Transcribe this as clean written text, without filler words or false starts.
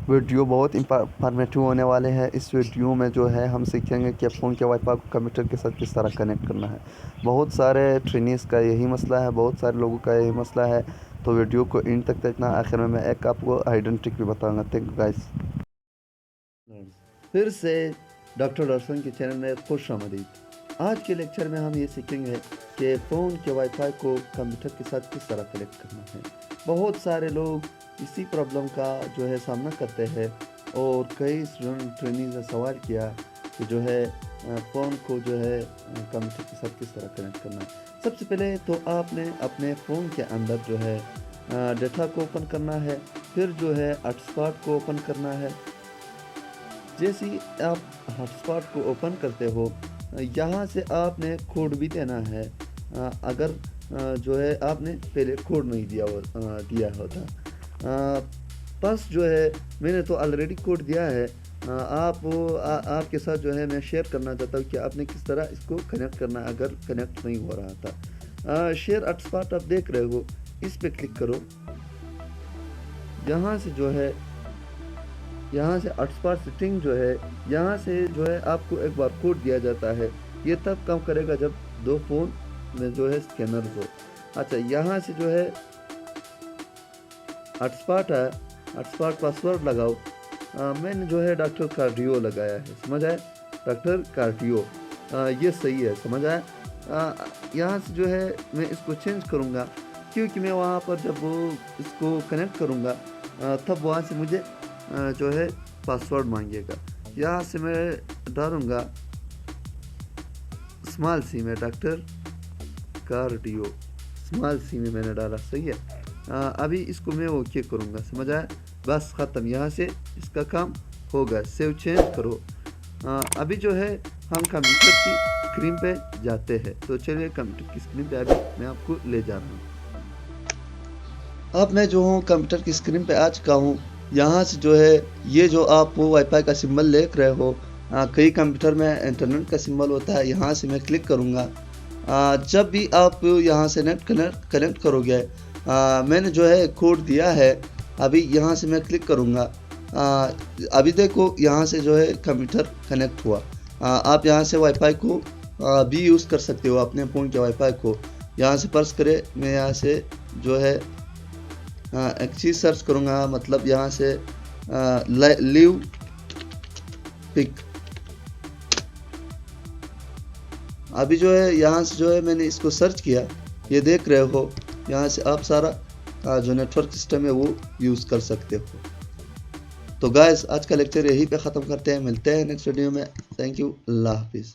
Video बहुत informative होने वाले हैं। इस वीडियो में जो है हम सीखेंगे कि फ़ोन के वाईफाई को कंप्यूटर के साथ किस तरह कनेक्ट करना है। बहुत सारे ट्रेनिंग्स का यही मसला है, बहुत सारे लोगों का यही मसला है। तो वीडियो को एंड तक देखना। आखिर में मैं एक आपको हाइडन ट्रिक भी बताऊंगा। Thank you guys. फिर से डॉक्टर दर्शन के चैनल में खुश आमदीद। आज के लेक्चर में हम ये सीखेंगे कि फ़ोन के वाईफाई को कंप्यूटर के साथ किस तरह कनेक्ट करना है। बहुत सारे लोग इसी प्रॉब्लम का जो है सामना करते हैं और कई स्टूडेंट ट्रेनिंग ने सवाल किया कि जो है फ़ोन को जो है कंप्यूटर के साथ किस तरह कनेक्ट करना है। सबसे पहले तो आपने अपने फ़ोन के अंदर जो है डाटा को ओपन करना है, फिर जो है हॉटस्पॉट को ओपन करना है। जैसे ही आप हॉटस्पॉट को ओपन करते हो, यहाँ से आपने कोड भी देना है। अगर जो है आपने पहले कोड नहीं दिया होता, बस जो है मैंने तो ऑलरेडी कोड दिया है। आपके साथ जो है मैं शेयर करना चाहता हूँ कि आपने किस तरह इसको कनेक्ट करना है अगर कनेक्ट नहीं हो रहा था। शेयर हॉटस्पॉट आप देख रहे हो, इस पे क्लिक करो। यहाँ से जो है यहाँ से हॉटस्पॉट सेटिंग जो है, यहाँ से जो है आपको एक बार कोड दिया जाता है। ये तब काम करेगा जब दो फ़ोन में जो है स्कैनर हो। अच्छा, यहाँ से जो है हॉटस्पॉट है, हॉटस्पॉट पासवर्ड लगाओ। मैंने जो है डॉक्टर कार्डियो लगाया है, समझ आया? डॉक्टर कार्डियो, ये सही है, समझ आया? यहाँ से जो है मैं इसको चेंज करूँगा, क्योंकि मैं वहाँ पर जब वो इसको कनेक्ट करूँगा तब वहाँ से मुझे जो है पासवर्ड मांगेगा। यहाँ से मैं डालूँगा स्मॉल सी में डॉक्टर कार्डियो, स्मॉल सी में मैंने डाला, सही है। अभी इसको मैं ओके करूँगा, समझ आया? बस ख़त्म, यहाँ से इसका काम होगा। सेव चेंज करो। अभी जो है हम कंप्यूटर की स्क्रीन पे जाते हैं। तो चलिए कंप्यूटर की स्क्रीन पे अभी मैं आपको ले जा रहा हूँ। अब मैं जो हूँ कंप्यूटर की स्क्रीन पे आ चुका हूँ। यहाँ से जो है ये जो आप वो वाईफाई का सिंबल देख रहे हो, कई कंप्यूटर में इंटरनेट का सिंबल होता है। यहाँ से मैं क्लिक करूँगा। जब भी आप यहाँ से नेट कनेक्ट करोगे, मैंने जो है कोड दिया है। अभी यहाँ से मैं क्लिक करूँगा। अभी देखो यहाँ से जो है कंप्यूटर कनेक्ट हुआ। आप यहाँ से वाईफाई को भी यूज़ कर सकते हो, अपने फ़ोन के वाईफाई को। यहाँ से पर्स करें, मैं यहाँ से जो है एक चीज़ सर्च करूँगा, मतलब यहाँ से लिव पिक। अभी जो है यहाँ से जो है मैंने इसको सर्च किया, ये देख रहे हो। यहाँ से आप सारा जो नेटवर्क सिस्टम है वो यूज़ कर सकते हो। तो गाइस, आज का लेक्चर यहीं पे ख़त्म करते हैं। मिलते हैं नेक्स्ट वीडियो में। थैंक यू, अल्लाह हाफिज़।